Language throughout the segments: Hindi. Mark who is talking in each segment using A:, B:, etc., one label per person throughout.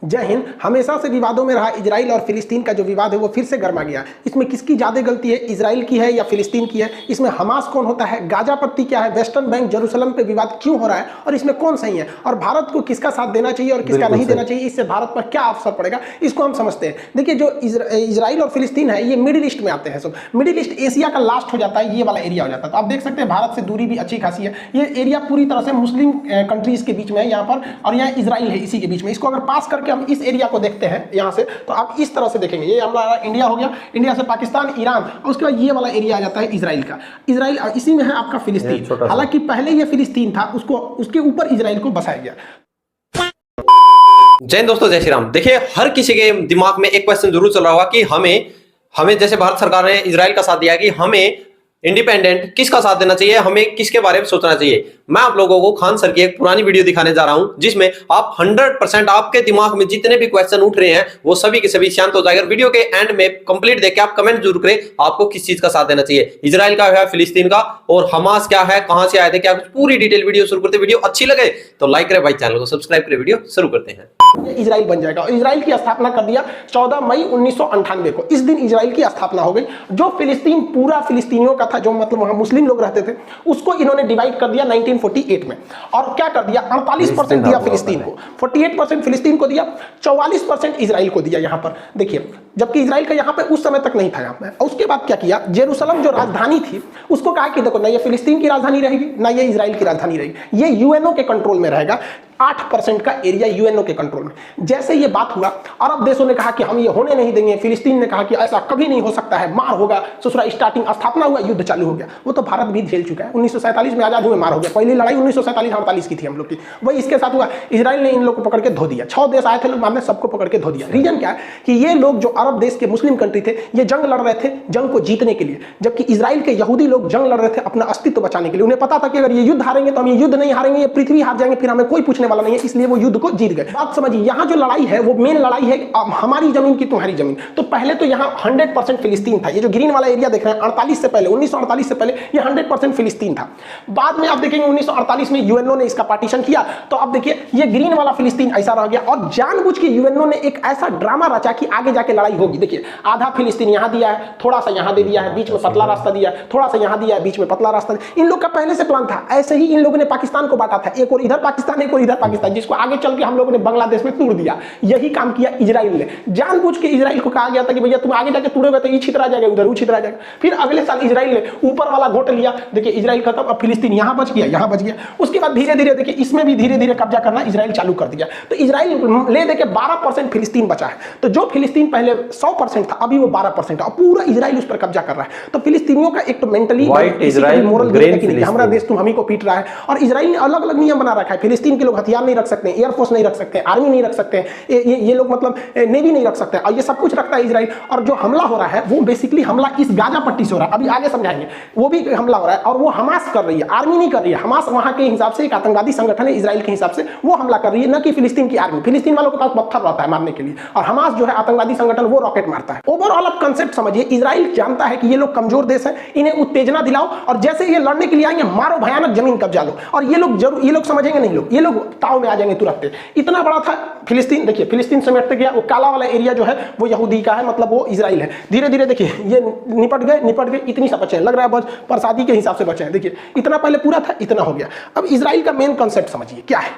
A: जय हिंद। हमेशा से विवादों में रहा इजराइल और फिलिस्तीन का जो विवाद है वो फिर से गर्मा गया। इसमें किसकी ज़्यादा गलती है, इजराइल की है या फिलिस्तीन की है? इसमें हमास कौन होता है, गाजा पट्टी क्या है, वेस्टर्न बैंक जेरूसलम पे विवाद क्यों हो रहा है और इसमें कौन सही है, और भारत को किसका साथ देना चाहिए और किसका नहीं देना चाहिए, इससे भारत पर क्या असर पड़ेगा, इसको हम समझते हैं। देखिए, जो इजराइल और फिलिस्तीन है ये मिडिल ईस्ट में आते हैं। सब मिडिल ईस्ट एशिया का लास्ट हो जाता है, ये वाला एरिया हो जाता है। तो आप देख सकते हैं भारत से दूरी भी अच्छी खासी है। ये एरिया पूरी तरह से मुस्लिम कंट्रीज के बीच में है यहाँ पर, और यहाँ इजराइल है इसी के बीच में। इसको अगर पास करके हम इस एरिया को देखते हैं यहाँ से, तो आप इस तरह से देखेंगे, ये हमारा इंडिया हो गया, इंडिया से पाकिस्तान, ईरान, और उसके बाद ये वाला एरिया आ जाता है इजराइल का। इजराइल इसी में है आपका फिलिस्तीन। हालांकि पहले ये फिलिस्तीन था, उसको उसके ऊपर इजराइल को बसाया गया।
B: जय दोस्तों, जय श्री राम। देखिए, हर किसी के दिमाग में एक क्वेश्चन जरूर चल रहा होगा कि हमें जैसे भारत सरकार ने इजराइल का साथ दिया कि हमें इंडिपेंडेंट किसका साथ देना चाहिए, हमें किसके बारे में सोचना चाहिए। मैं आप लोगों को खान सर की एक पुरानी वीडियो दिखाने जा रहा हूं, जिसमें आप 100% आपके दिमाग में जितने भी क्वेश्चन उठ रहे हैं वो सभी के सभी शांत हो जाएगा। वीडियो के एंड में कंप्लीट देख के आप कमेंट जरूर करें आपको किस चीज का साथ देना चाहिए, इजराइल का है, फिलिस्तीन का, और हमास क्या है, कहां से आए थे, क्या कुछ, पूरी डिटेल वीडियो शुरू करते। वीडियो अच्छी लगे तो लाइक करें भाई, चैनल को सब्सक्राइब करें। वीडियो शुरू करते हैं।
A: इजराइल बन जाएगा, और इजराइल की स्थापना कर दिया 14 मई 1998 को। इस दिन इजराइल की स्थापना हो गई। जो फिलिस्तीन पूरा फिलिस्तीनियों का था, जो मतलब वहां मुस्लिम लोग रहते थे, उसको इन्होंने डिवाइड कर दिया 1948 में। और क्या कर दिया, 48% दिया फिलिस्तीन को, 48% फिलिस्तीन को दिया, 44% इजराइल को दिया। यहाँ पर देखिए, जबकि इजराइल का यहाँ पे उस समय तक नहीं था यहाँ पे। उसके बाद क्या किया, जेरूसलम जो राजधानी थी उसको कहा कि देखो, ना ये फिलिस्तीन की राजधानी रहेगी, ना ये इजराइल की राजधानी रहेगी, ये यूएनओ के कंट्रोल में रहेगा। 8% का एरिया यूएनओ के कंट्रोल में। जैसे ये बात हुआ, अरब देशों ने कहा कि हम ये होने नहीं देंगे, फिलिस्तीन ने कहा कि ऐसा कभी नहीं हो सकता है, मार होगा। ससुरा स्टार्टिंग स्थापना हुआ, युद्ध चालू हो गया। वो तो भारत भी झेल चुका है। 1947 में आजाद हुए, मार हो गया। पहली लड़ाई 1947-48 की थी हम लोग की, वही इसके साथ हुआ। इजराइल ने इन लोग को पकड़ के धो दिया। 6 देश आए थे लोग, बाद में सबको पकड़ के धो दिया। रीजन क्या है कि ये लोग जो अरब देश के मुस्लिम कंट्री थे, ये जंग लड़ रहे थे जंग को जीतने के लिए, जबकि इजराइल के यहूदी लोग जंग लड़ रहे थे अपना अस्तित्व बचाने के लिए। उन्हें पता था कि अगर ये युद्ध हारेंगे तो हम ये युद्ध नहीं हारेंगे, ये पृथ्वी हार जाएंगे, फिर हमें कोई पूछने वाला नहीं है, इसलिए वो को जीत गए। बात समझिए, यहाँ जो लड़ाई है वो मेन लड़ाई है हमारी जमीन की तुम्हारी जमीन। तो पहले तो यहाँ 100% फिलिस्तीन था। ये जो ग्रीन वाला एरिया देख रहे हैं, 48 से पहले, 1948 से पहले ये 100% फिलिस्तीन था। बाद में आप देखेंगे 1948 में यूएनओ ने इसका पार्टीशन किया, तो अब देखिए ये ग्रीन वाला फिलिस्तीन ऐसा रह गया। और जानबूझ के यूएनओ ने एक ऐसा ड्रामा रचा कि आगे जाके लड़ाई होगी। देखिए, आधा फिलिस्तीन यहाँ दिया है, थोड़ा सा यहाँ दे दिया है, बीच में पतला रास्ता दिया है, थोड़ा सा यहाँ दिया है, बीच में पतला रास्ता। इन लोग का पहले से प्लान था। ऐसे ही इन लोगों ने पाकिस्तान को बांटा था, एक और इधर पाकिस्तान, एक और इधर पाकिस्तान, जिसको आगे चल के हम लोगों ने बांग्लादेश में तोड़ दिया। यही काम किया इजराइल ने। जानबूझ के इजराइल को कहा गया था कि भैया तुम आगे जाके तोड़ोगे तो ये छितरा जाएगा, उधर वो छितरा जाएगा। फिर अगले साल इजराइल ने ऊपर वाला घोट लिया। देखिए, इजराइल खत्म, अब फिलिस्तीन यहाँ बच गया, यहाँ बच गया। उसके बाद धीरे धीरे देखिए इसमें भी धीरे धीरे कब्जा करना इजराइल चालू कर दिया। तो इजराइल ले देके 12% फिलिस्तीन बचा है। तो जो फिलिस्तीन पहले 100% था, अभी वो 12% है, और पूरा इजराइल उस पर कब्जा कर रहा है। तो फिलिस्तीनियों का एक तो मेंटली मोरल हमारा देश तुम हमी को पीट रहा है। और इजराइल ने अलग अलग नियम बना रखा है। फिलिस्तीन के लोग हथियार नहीं रख सकते, एयरफोर्स नहीं रख सकते, आर्मी नहीं रख सकते, ये लोग मतलब नेवी नहीं रख सकते, और ये सब कुछ रखता है इजराइल। और जो हमला हो रहा है वो बेसिकली हमला इस गाजा पट्टी से हो रहा है, अभी आगे समझाएंगे। वो भी हमला हो रहा है और वो हमास कर रही है, आर्मी नहीं कर रही है। हमास वहां के हिसाब से एक आतंकवादी संगठन है, इजराइल के हिसाब से वो हमला कर रही है, न कि फिलिस्तीन की आर्मी। फिलिस्तीन वालों के पास पत्थर रहता है मारने के लिए, और हमास जो है आतंकवादी संगठन, वो रॉकेट मारता है। ओवरऑल आप कंसेप्ट समझिए, इजराइल जानता है कि ये लोग कमजोर देश है, इन्हें उत्तेजना दिलाओ, और जैसे ये लड़ने के लिए आएंगे मारो, भयानक जमीन कब्जा लो। और ये लोग जरूर, ये लोग समझेंगे नहीं, ये लोग ताव में आ जाएंगे तुरंत। इतना बड़ा था फिलिस्तीन। देखिए, फिलिस्तीन समेटते गया, वो काला वाला एरिया जो है वो यहूदी का है, मतलब वो इजराइल है। धीरे धीरे देखिए ये निपट गए, इतनी सा बचे, लग रहा है बस प्रसादी के हिसाब से बचे हैं। देखिए, इतना पहले पूरा था, इतना हो गया। अब इजराइल का मेन कॉन्सेप्ट समझिए क्या है।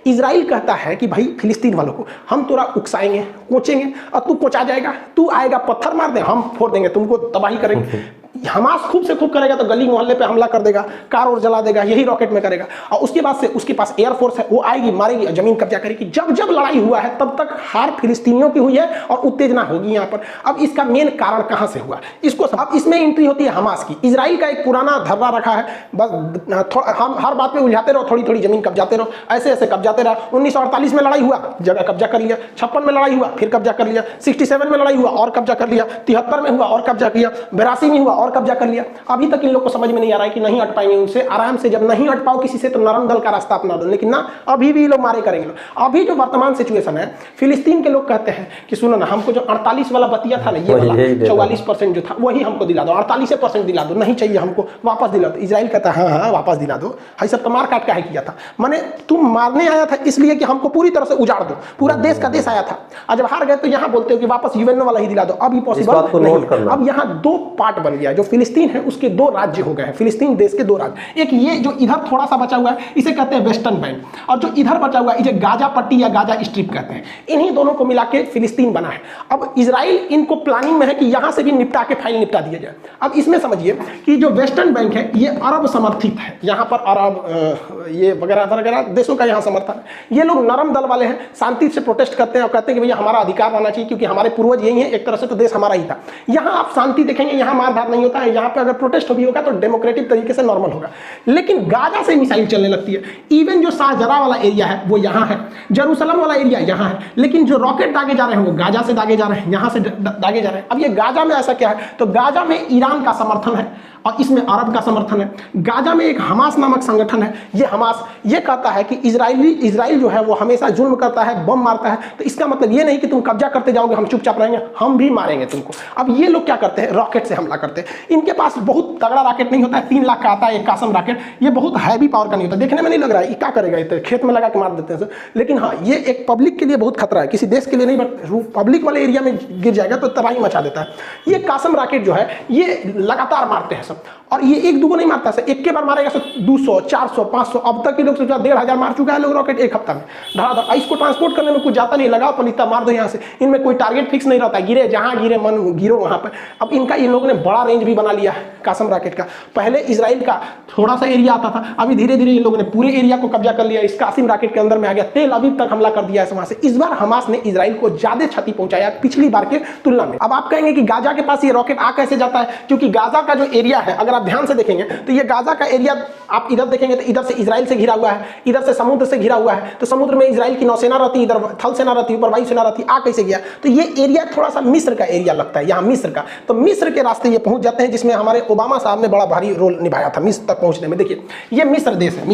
A: इजराइल कहता है कि भाई फिलिस्तीन वालों को हम तोरा उकसाएंगे, कोचेंगे, और तू कोचा जाएगा, तू आएगा पत्थर मार दे, हम फोड़ देंगे, तुमको तबाही करेंगे। हमास खूब से खूब करेगा तो गली मोहल्ले पे हमला कर देगा, कार और जला देगा, यही रॉकेट में करेगा। और उसके बाद से उसके पास एयरफोर्स है, वो आएगी, मारेगी, जमीन कब्जा करेगी। जब जब लड़ाई हुआ है तब तक हार फिलिस्तीनियों की हुई है और उत्तेजना होगी यहाँ पर। अब इसका मेन कारण कहाँ से हुआ, इसको अब इसमें एंट्री होती है हमास की। इजराइल का एक पुराना धर्रा रखा है, बस हम हर बात पे उलझाते रहो, थोड़ी थोड़ी जमीन कब्जाते रहो, ऐसे ऐसे कब्जाते रहो। 1948 में लड़ाई हुआ, जगह कब्जा कर लिया। 56 में लड़ाई हुआ, फिर कब्जा कर लिया। 67 में लड़ाई हुआ और कब्जा कर लिया। 73 में हुआ और कब्जा किया। 82 में हुआ और और कब्जा कर लिया। अभी तक इन लोग को समझ में नहीं आ रहा है कि नहीं हट पाएंगे उनसे, आराम से जब नहीं हट पाओ किसी से तो नरम दल का रास्ता अपना दो, लेकिन ना अभी भी लोग मारे करेंगे। अभी जो वर्तमान सिचुएशन है, फिलिस्तीन के लोग कहते हैं कि सुनो ना, हमको जो 48 वाला बतिया था ना, ये वाला 44% जो था वही हमको दिला दो, 48% दिला दो, नहीं चाहिए हमको, वापस दिला दो। इजराइल कहता है हाँ हाँ वापस दिला दो, भाई सब तो मार काट का है किया था, माने तुम मारने आया था इसलिए कि हमको पूरी तरह से उजाड़ दो, पूरा देश का देश आया था, और जब हार गए तो यहाँ बोलते हो कि वापस यूएनओ वाला ही दिला दो। अब ये पॉसिबल नहीं। अब यहाँ दो पार्ट बन गया, जो फिलिस्तीन है उसके दो राज्य हो गए हैं, फिलिस्तीन देश के दो राज्य। एक ये जो इधर थोड़ा सा बचा हुआ है इसे कहते हैं वेस्टर्न बैंक, और जो इधर बचा हुआ है इसे गाजा पट्टी या गाजा स्ट्रिप कहते हैं। इन्हीं दोनों को मिला के फिलिस्तीन बना है। अब इजराइल इनको प्लानिंग में है कि यहाँ से भी निपटा के फाइल निपटा दिया जाए। अब इसमें समझिए कि जो वेस्टर्न बैंक है ये अरब समर्थित है, यहाँ पर अरब ये वगैरह वगैरह देशों का यहाँ समर्थन है। ये लोग नरम दल वाले हैं, शांति से प्रोटेस्ट करते हैं और कहते हैं कि भैया हमारा अधिकार होना चाहिए क्योंकि हमारे पूर्वज यही है, एक तरह से तो देश हमारा ही था। यहाँ आप शांति देखेंगे, यहाँ मारधार नहीं होता है, यहाँ पे अगर प्रोटेस्ट भी होगा तो डेमोक्रेटिक तरीके से नॉर्मल होगा। लेकिन गाजा से मिसाइल चलने लगती है। इवन जो शाहजरा वाला एरिया है वो यहाँ है, जेरूसलम वाला एरिया यहाँ है, लेकिन जो रॉकेट दागे जा रहे हैं वो गाजा से दागे जा रहे हैं, यहाँ से दागे जा रहे हैं। अब ये गाजा में ऐसा क्या है, तो गाजा में ईरान का समर्थन है और इसमें अरब का समर्थन है। गाजा में एक हमास नामक संगठन है, ये हमास ये कहता है कि इजराइल जो है वो हमेशा जुल्म करता है, बम मारता है, तो इसका मतलब ये नहीं कि तुम कब्जा करते जाओगे हम चुपचाप रहेंगे, हम भी मारेंगे तुमको। अब ये लोग क्या करते हैं, रॉकेट से हमला करते हैं। इनके पास बहुत तगड़ा रॉकेट नहीं होता है, 3 लाख का आता है एक कासम रॉकेट, ये बहुत हैवी पावर का नहीं होता, देखने में नहीं लग रहा है, क्या करेगा ये खेत में लगा के मार देते हैं। लेकिन हाँ ये एक पब्लिक के लिए बहुत खतरा है, किसी देश के लिए नहीं, बट पब्लिक वाले एरिया में गिर जाएगा तो तबाही मचा देता है। ये कासम रॉकेट जो है ये लगातार मारते हैं सब, और ये एक दूगो नहीं मारता सर, एक के बार मारेगा सर 200 400 500, अब तक के लोग सोचा 1500 मार चुका है लोग रॉकेट एक हफ्ता में धड़ाधड़। इसको ट्रांसपोर्ट करने में कुछ जाता नहीं, लगाओ पलिता मार दो यहाँ से, इनमें कोई टारगेट फिक्स नहीं रहता, गिरे जहाँ गिरे मन गिरो वहाँ पर। अब इनका इन लोगों ने बड़ा रेंज भी बना लिया है कासम रॉकेट का। पहले इजराइल का थोड़ा सा एरिया आता था, अभी धीरे धीरे इन लोगों ने पूरे एरिया को कब्जा कर लिया, इस कासिम रॉकेट के अंदर में आ गया, तेल अवीव तक हमला कर दिया है वहाँ से। इस बार हमास ने इजराइल को ज्यादा क्षति पहुंचाया पिछली बार के तुलना में। अब आप कहेंगे कि गाजा के पास ये रॉकेट आ कैसे जाता है, क्योंकि गाजा का जो एरिया है अगर आप ध्यान से देखेंगे तो ये गाजा का एरिया आप इधर देखेंगे तो इधर से इजराइल से घिरा हुआ है, इधर से समुद्र से घिरा हुआ है, तो समुद्र में इजराइल की नौसेना रहती है, इधर थल सेना रहती है, ऊपर वायु सेना रहती है, आ कैसे गया, तो ये एरिया थोड़ा सा मिस्र का एरिया लगता है, यहाँ मिस्र का, तो मिस्र के रास्ते ये पहुंच जाते हैं, जिसमें हमारे ओबामा साहब ने बड़ा भारी रोल निभाया था मिस्र तक पहुंचने में। देखिए ये मिस्र देश है,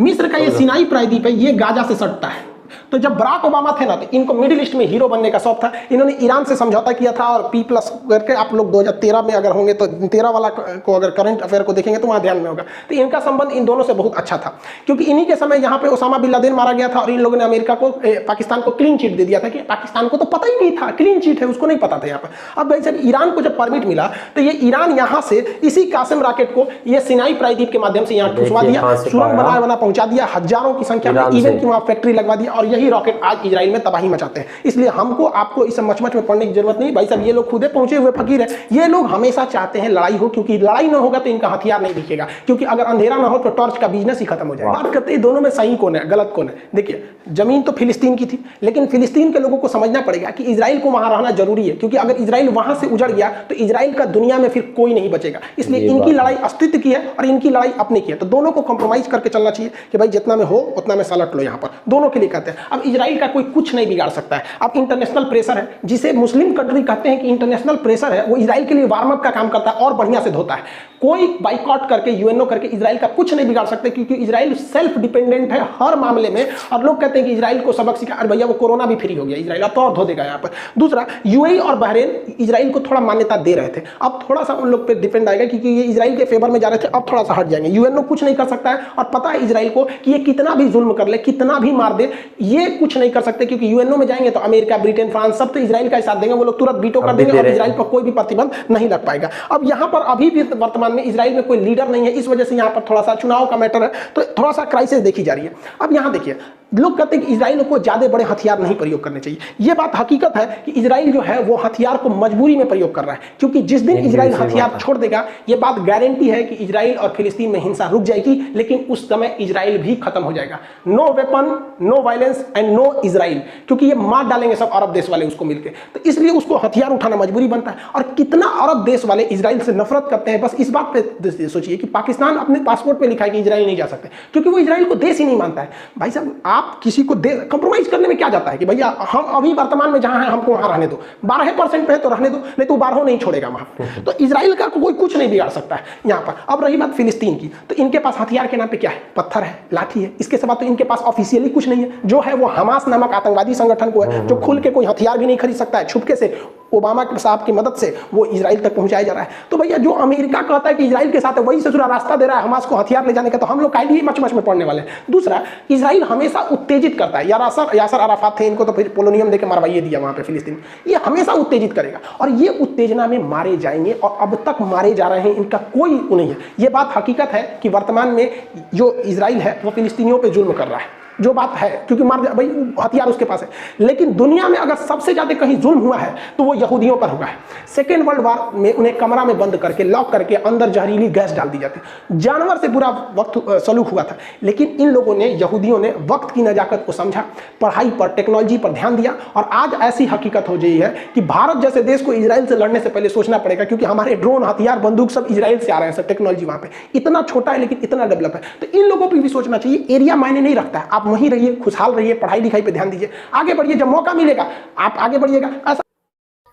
A: मिस्र का ये सिनाई प्रायद्वीप है, ये गाजा से सटता है। तो जब बराक ओबामा थे ना तो इनको मिडिल ईस्ट में हीरो बनने का शौक था, इन्होंने ईरान से समझौता किया था और P+ करके, आप लोग 2013 में अगर होंगे तो 13 वाला को अगर करंट अफेयर को देखेंगे तो वहाँ ध्यान में होगा, तो इनका संबंध इन दोनों से बहुत अच्छा था, क्योंकि इन्हीं के समय यहाँ पे ओसामा बिन लादेन मारा गया था और इन लोगों ने अमेरिका को पाकिस्तान को क्लीन चिट दे दिया था, कि पाकिस्तान को तो पता ही नहीं था क्लीन चिट है, उसको नहीं पता था यहाँ पर। अब भाई साहब ईरान को जब परमिट मिला तो ये ईरान यहाँ से इसी कासिम रॉकेट को ये सिनाई प्रायद्वीप के माध्यम से यहाँ ठुसवा दिया, सुरंग बना पहुंचा दिया, हजारों की संख्या में, इवन की वहाँ फैक्ट्री लगवा दिया, और यही रॉकेट आज इजराइल में तबाही मचाते हैं। इसलिए हमको आपको इस मचमच में पढ़ने की जरूरत नहीं भाई साहब, ये लोग खुदे पहुंचे हुए फकीर है, ये लोग हमेशा चाहते हैं लड़ाई हो, क्योंकि लड़ाई ना होगा तो इनका हथियार नहीं दिखेगा, क्योंकि अगर अंधेरा ना हो तो टॉर्च का बिजनेस ही खत्म हो जाएगा। बात करते हैं दोनों में सही कौन है गलत कौन है। देखिए जमीन तो फिलिस्तीन की थी, लेकिन फिलिस्तीन के लोगों को समझना पड़ेगा कि इजराइल को वहां रहना जरूरी है, क्योंकि अगर इजराइल वहां से उजड़ गया तो इजराइल का दुनिया में फिर कोई नहीं बचेगा। इसलिए इनकी लड़ाई अस्तित्व की है और इनकी लड़ाई अपने की है, तो दोनों को कॉम्प्रोमाइज करके चलना चाहिए कि भाई जितना में हो उतना में सलट लो, यहाँ पर दोनों के लिए कहते हैं। अब इजराइल का कोई कुछ नहीं बिगाड़ सकता है। अब इंटरनेशनल प्रेशर है, जिसे मुस्लिम कंट्री कहते हैं कि इंटरनेशनल प्रेशर है, वो इजराइल के लिए वार्म अप का काम करता है और बढ़िया से धोता है। कोई बाइकआउट करके यूएनओ करके इजराइल का कुछ नहीं बिगाड़ सकते, क्योंकि इजराइल सेल्फ डिपेंडेंट है हर मामले में। और लोग कहते हैं कि इजराइल को सबक सिखा, अरे भैया वो कोरोना भी फ्री हो गया, इजराइल अब तो और धो देगा यहाँ पर। दूसरा, यूएई और बहरीन इजराइल को थोड़ा मान्यता दे रहे थे, अब थोड़ा सा उन लोग पे डिपेंड आएगा, क्योंकि ये इजराइल के फेवर में जा रहे थे, अब थोड़ा सा हट जाएंगे। यूएनओ कुछ नहीं कर सकता है, और पता है इजराइल को कि ये कितना भी जुल्म कर ले, कितना भी मार दे, ये कुछ नहीं कर सकते, क्योंकि यूएनओ में जाएंगे तो अमेरिका, ब्रिटेन, फ्रांस सब तो इजराइल का साथ देंगे, वो लोग तुरंत वीटो कर देंगे और इजराइल पर कोई भी प्रतिबंध नहीं लग पाएगा। अब यहाँ पर अभी भी वर्तमान में इजराइल में कोई लीडर नहीं है, इस वजह से यहाँ पर थोड़ा सा चुनाव का मैटर है, तो थोड़ा सा क्राइसिस देखी जा रही है। अब यहाँ देखिए, लोग कहते हैं कि इजराइल को ज्यादा बड़े हथियार नहीं प्रयोग करने चाहिए। यह बात हकीकत है कि इजराइल जो है वो हथियार को मजबूरी में प्रयोग कर रहा है, क्योंकि जिस दिन इजराइल हथियार छोड़ देगा, ये बात गारंटी है कि इजराइल और फिलिस्तीन में हिंसा रुक जाएगी, लेकिन उस समय इजराइल भी खत्म हो जाएगा। No weapon, no violence and no Israel, क्योंकि ये मार डालेंगे सब अरब देश वाले उसको मिलकर, तो इसलिए उसको हथियार उठाना मजबूरी बनता है। और कितना अरब देश वाले इजराइल से नफरत करते हैं, बस इस बात पे सोचिए कि पाकिस्तान अपने पासपोर्ट पे लिखा है कि इजराइल नहीं जा सकते, क्योंकि वो इजराइल को देश ही नहीं मानता है। भाई साहब, आप किसी को कंप्रोमाइज करने में क्या जाता है कि भैया हम अभी वर्तमान में जहां हैं हमको वहां रहने दो, 12% पे है तो रहने दो, नहीं तो 12 नहीं छोड़ेगा वहां। तो इजराइल का कोई कुछ नहीं बिगाड़ सकता है यहाँ पर। अब रही बात फिलिस्तीन की, तो इनके पास हथियार के नाम पे क्या है? पत्थर है, लाठी है। इसके सिवा तो इनके पास ऑफिशियली कुछ नहीं है। जो है वो हमास नामक आतंकवादी संगठन को है, जो खुल के कोई हथियार भी नहीं खरीद सकता है, छुपके से ओबामा साहब की मदद से वो इजराइल तक पहुंचाया जा रहा है। तो भैया जो अमेरिका कहता है कि इजराइल के साथ है, वही ससुरा रास्ता दे रहा है हमास को हथियार ले जाने का, तो हम लोग काहे लिए मच में पड़ने वाले हैं। दूसरा, इजराइल हमेशा उत्तेजित करता है। यासर अराफात थे, इनको तो फिर पोलोनियम देकर मरवाइए दिया वहां पे फिलिस्तीन। ये हमेशा उत्तेजित करेगा और ये उत्तेजना में मारे जाएंगे, और अब तक मारे जा रहे हैं, इनका कोई नहीं है। ये बात हकीकत है कि वर्तमान में जो इजराइल है वो फिलिस्तीनियों पर जुल्म कर रहा है, जो बात है, क्योंकि भाई हथियार उसके पास है। लेकिन दुनिया में अगर सबसे ज्यादा कहीं जुल्म हुआ है तो वो यहूदियों पर हुआ है। सेकेंड वर्ल्ड वॉर में उन्हें कमरा में बंद करके, लॉक करके, अंदर जहरीली गैस डाल दी जाती, जानवर से बुरा वक्त सलूक हुआ था। लेकिन इन लोगों ने, यहूदियों ने वक्त की नजाकत को समझा, पढ़ाई पर, टेक्नोलॉजी पर ध्यान दिया, और आज ऐसी हकीकत हो गई है कि भारत जैसे देश को इजराइल से लड़ने से पहले सोचना पड़ेगा, क्योंकि हमारे ड्रोन, हथियार, बंदूक सब इजराइल से आ रहे हैं। सब टेक्नोलॉजी वहां पे इतना छोटा है लेकिन इतना डेवलप है। तो इन लोगों पर भी सोचना चाहिए, एरिया मायने नहीं रखता है। आप वहीं रहिए, खुशहाल रहिए, पढ़ाई लिखाई पे ध्यान दीजिए, आगे बढ़िए, जब मौका मिलेगा आप आगे बढ़िएगा। ऐसा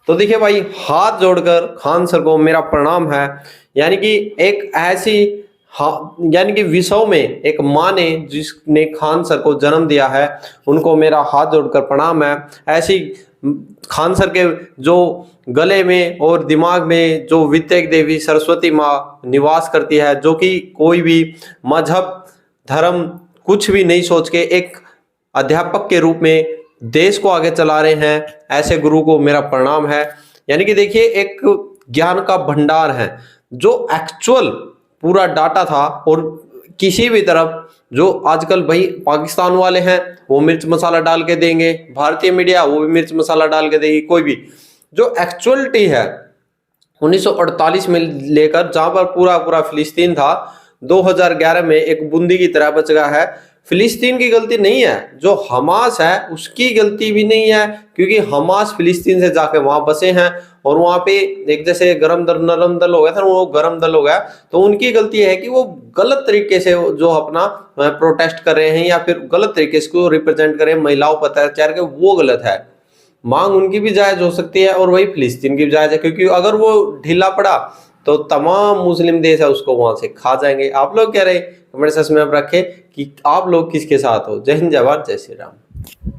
B: तो देखिए भाई, हाथ जोड़कर खान सर को मेरा प्रणाम है। यानी कि एक ऐसी यानी कि विश्व में एक माँ ने जिसने खान सर को जन्म दिया है, उनको मेरा हाथ जोड़कर प्रणाम है। ऐसी खान सर के जो गले में और दिमाग में जो विद्या देवी सरस्वती माँ निवास करती है, जो कि कोई भी मजहब, धर्म कुछ भी नहीं सोच के एक अध्यापक के रूप में देश को आगे चला रहे हैं, ऐसे गुरु को मेरा प्रणाम है। यानी कि देखिए, एक ज्ञान का भंडार है जो एक्चुअल पूरा डाटा था। और किसी भी तरफ जो आजकल भाई पाकिस्तान वाले हैं वो मिर्च मसाला डाल के देंगे, भारतीय मीडिया वो भी मिर्च मसाला डाल के देगी, कोई भी जो एक्चुअलिटी है 1948 में लेकर जहां पर पूरा फिलिस्तीन था, 2011 में एक बूंदी की तरह बच गया है। फिलिस्तीन की गलती नहीं है, जो हमास है उसकी गलती भी नहीं है, क्योंकि हमास फिलिस्तीन से जाके वहां बसे हैं और वहां पे एक जैसे गरम दल नरम दल हो गया था, वो गरम दल हो गया। तो उनकी गलती है कि वो गलत तरीके से जो अपना प्रोटेस्ट कर रहे हैं या फिर गलत तरीके से को रिप्रेजेंट कर रहे हैं, महिलाओं पर अत्याचार के, वो गलत है। मांग उनकी भी जायज हो सकती है और वही फिलिस्तीन की भी जायज है, क्योंकि अगर वो ढीला पड़ा तो तमाम मुस्लिम देश है उसको वहां से खा जाएंगे। आप लोग कह रहे कमेंट सेक्शन में आप रखें कि आप लोग किसके साथ हो। जय हिंद, जय भारत, जय श्री राम।